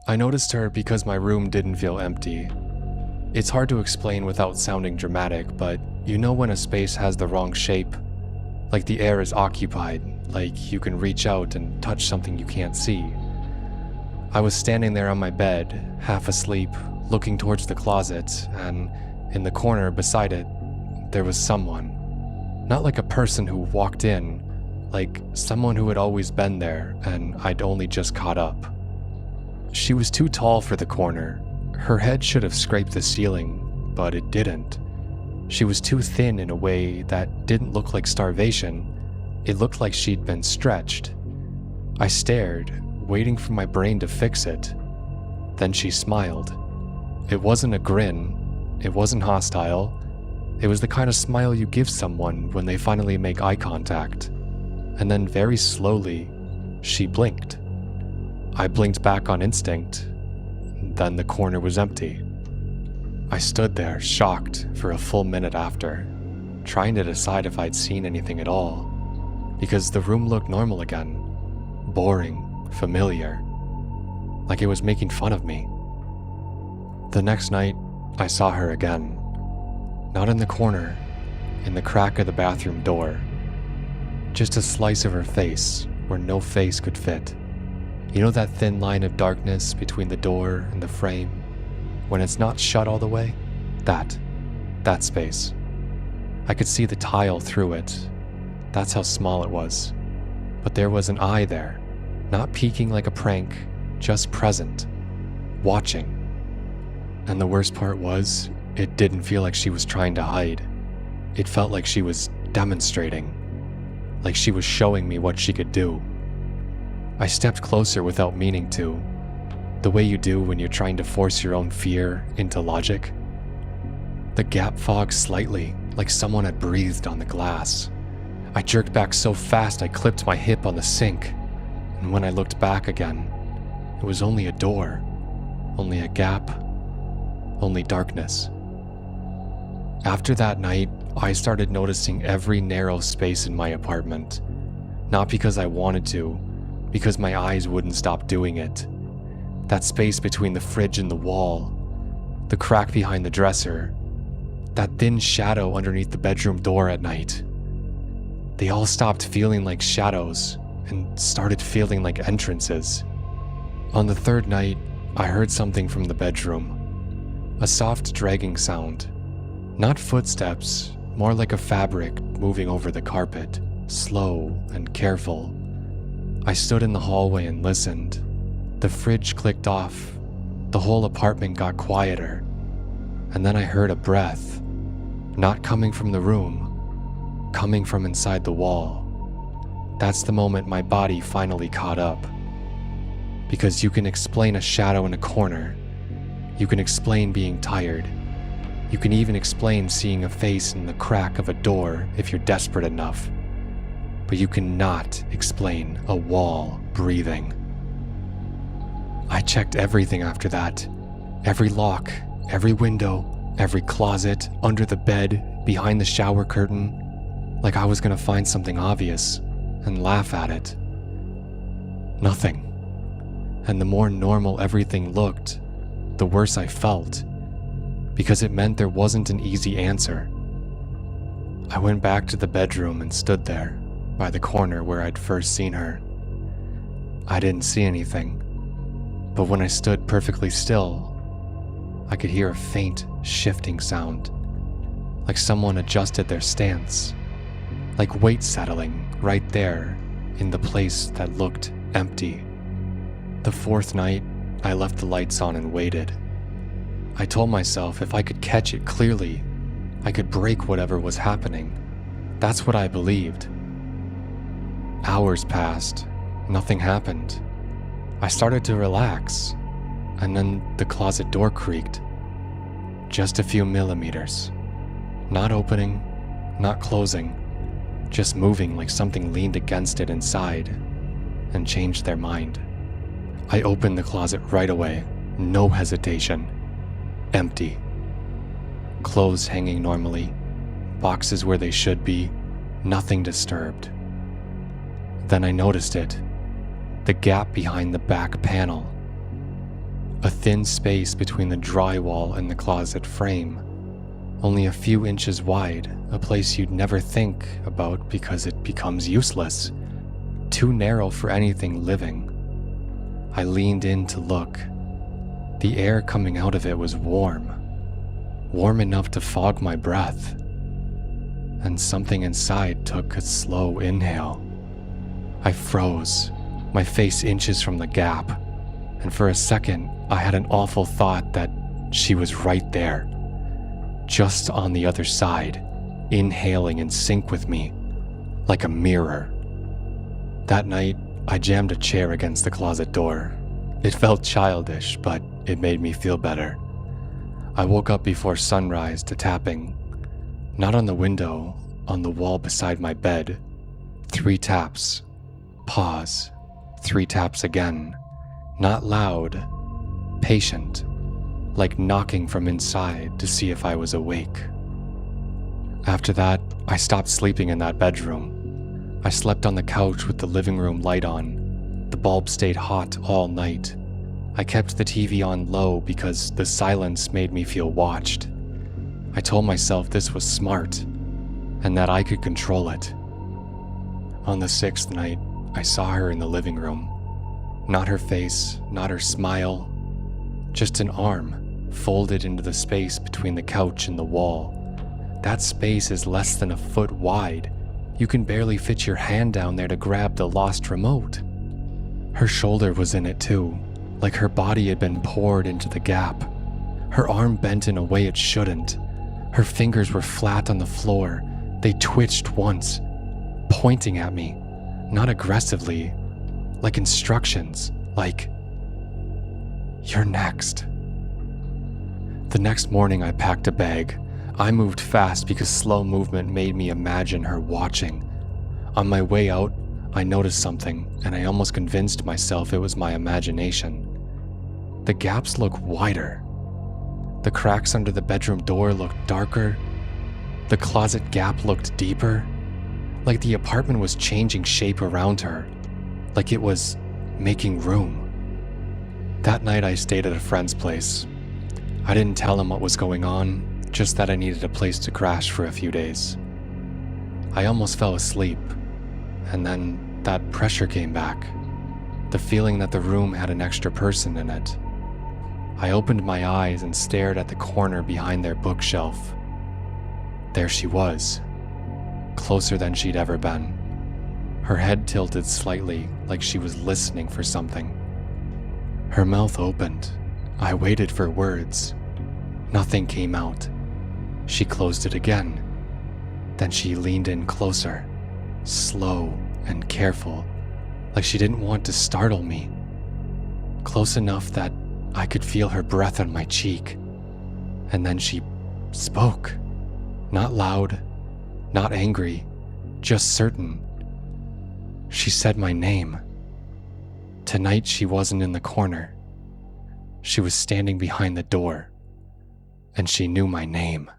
I noticed her because my room didn't feel empty. It's hard to explain without sounding dramatic, but you know when a space has the wrong shape? Like the air is occupied, like you can reach out and touch something you can't see. I was standing there on my bed, half asleep, looking towards the closet, and in the corner beside it, there was someone. Not like a person who walked in, like someone who had always been there and I'd only just caught up. She was too tall for the corner. Her head should have scraped the ceiling, but it didn't. She was too thin in a way that didn't look like starvation. It looked like she'd been stretched. I stared, waiting for my brain to fix it. Then she smiled. It wasn't a grin. It wasn't hostile. It was the kind of smile you give someone when they finally make eye contact. And then very slowly, she blinked. I blinked back on instinct. Then the corner was empty. I stood there, shocked, for a full minute after, trying to decide if I'd seen anything at all, because the room looked normal again. Boring, familiar, like it was making fun of me. The next night, I saw her again. Not in the corner, in the crack of the bathroom door. Just a slice of her face where no face could fit. You know that thin line of darkness between the door and the frame? When it's not shut all the way? That space. I could see the tile through it. That's how small it was. But there was an eye there, not peeking like a prank, just present, watching. And the worst part was, it didn't feel like she was trying to hide. It felt like she was demonstrating, like she was showing me what she could do. I stepped closer without meaning to, the way you do when you're trying to force your own fear into logic. The gap fogged slightly, like someone had breathed on the glass. I jerked back so fast I clipped my hip on the sink, and when I looked back again, it was only a door, only a gap, only darkness. After that night, I started noticing every narrow space in my apartment. Not because I wanted to, because my eyes wouldn't stop doing it. That space between the fridge and the wall, the crack behind the dresser, that thin shadow underneath the bedroom door at night. They all stopped feeling like shadows and started feeling like entrances. On the third night, I heard something from the bedroom. A soft dragging sound. Not footsteps, more like a fabric moving over the carpet, slow and careful. I stood in the hallway and listened. The fridge clicked off. The whole apartment got quieter. And then I heard a breath, not coming from the room, coming from inside the wall. That's the moment my body finally caught up. Because you can explain a shadow in a corner. You can explain being tired. You can even explain seeing a face in the crack of a door if you're desperate enough. But you cannot explain a wall breathing. I checked everything after that. Every lock, every window, every closet, under the bed, behind the shower curtain, like I was gonna find something obvious and laugh at it. Nothing. And the more normal everything looked, the worse I felt, because it meant there wasn't an easy answer. I went back to the bedroom and stood there, by the corner where I'd first seen her. I didn't see anything, but when I stood perfectly still, I could hear a faint, shifting sound, like someone adjusted their stance, like weight settling right there in the place that looked empty. The fourth night, I left the lights on and waited. I told myself if I could catch it clearly, I could break whatever was happening. That's what I believed. Hours passed. Nothing happened. I started to relax, and then the closet door creaked. Just a few millimeters. Not opening, not closing, just moving like something leaned against it inside and changed their mind. I opened the closet right away, no hesitation. Empty. Clothes hanging normally, boxes where they should be, nothing disturbed. Then I noticed it, the gap behind the back panel. a thin space between the drywall and the closet frame, only a few inches wide, a place you'd never think about because it becomes useless, too narrow for anything living. I leaned in to look. The air coming out of it was warm enough to fog my breath, and something inside took a slow inhale. I froze, my face inches from the gap, and for a second I had an awful thought that she was right there, just on the other side, inhaling in sync with me, like a mirror. That night, I jammed a chair against the closet door. It felt childish, but it made me feel better. I woke up before sunrise to tapping, not on the window, on the wall beside my bed. 3 taps. Pause. 3 taps again. Not loud, patient, like knocking from inside to see if I was awake. After that, I stopped sleeping in that bedroom. I slept on the couch with the living room light on. The bulb stayed hot all night. I kept the TV on low because the silence made me feel watched. I told myself this was smart, and that I could control it. On the 6th night, I saw her in the living room. Not her face, not her smile, just an arm folded into the space between the couch and the wall. That space is less than a foot wide. You can barely fit your hand down there to grab the lost remote. Her shoulder was in it too, like her body had been poured into the gap. Her arm bent in a way it shouldn't. Her fingers were flat on the floor. They twitched once, pointing at me, not aggressively, like instructions, like, "You're next." The next morning I packed a bag. I moved fast because slow movement made me imagine her watching. On my way out, I noticed something, and I almost convinced myself it was my imagination. The gaps looked wider. The cracks under the bedroom door looked darker. The closet gap looked deeper. Like the apartment was changing shape around her. Like it was making room. That night I stayed at a friend's place. I didn't tell him what was going on, just that I needed a place to crash for a few days. I almost fell asleep, and then that pressure came back. The feeling that the room had an extra person in it. I opened my eyes and stared at the corner behind their bookshelf. There she was, closer than she'd ever been. Her head tilted slightly, like she was listening for something. Her mouth opened. I waited for words. Nothing came out. She closed it again. Then she leaned in closer, slow and careful, like she didn't want to startle me. Close enough that I could feel her breath on my cheek. And then she spoke. Not loud, not angry, just certain. She said my name. Tonight she wasn't in the corner. She was standing behind the door, and she knew my name.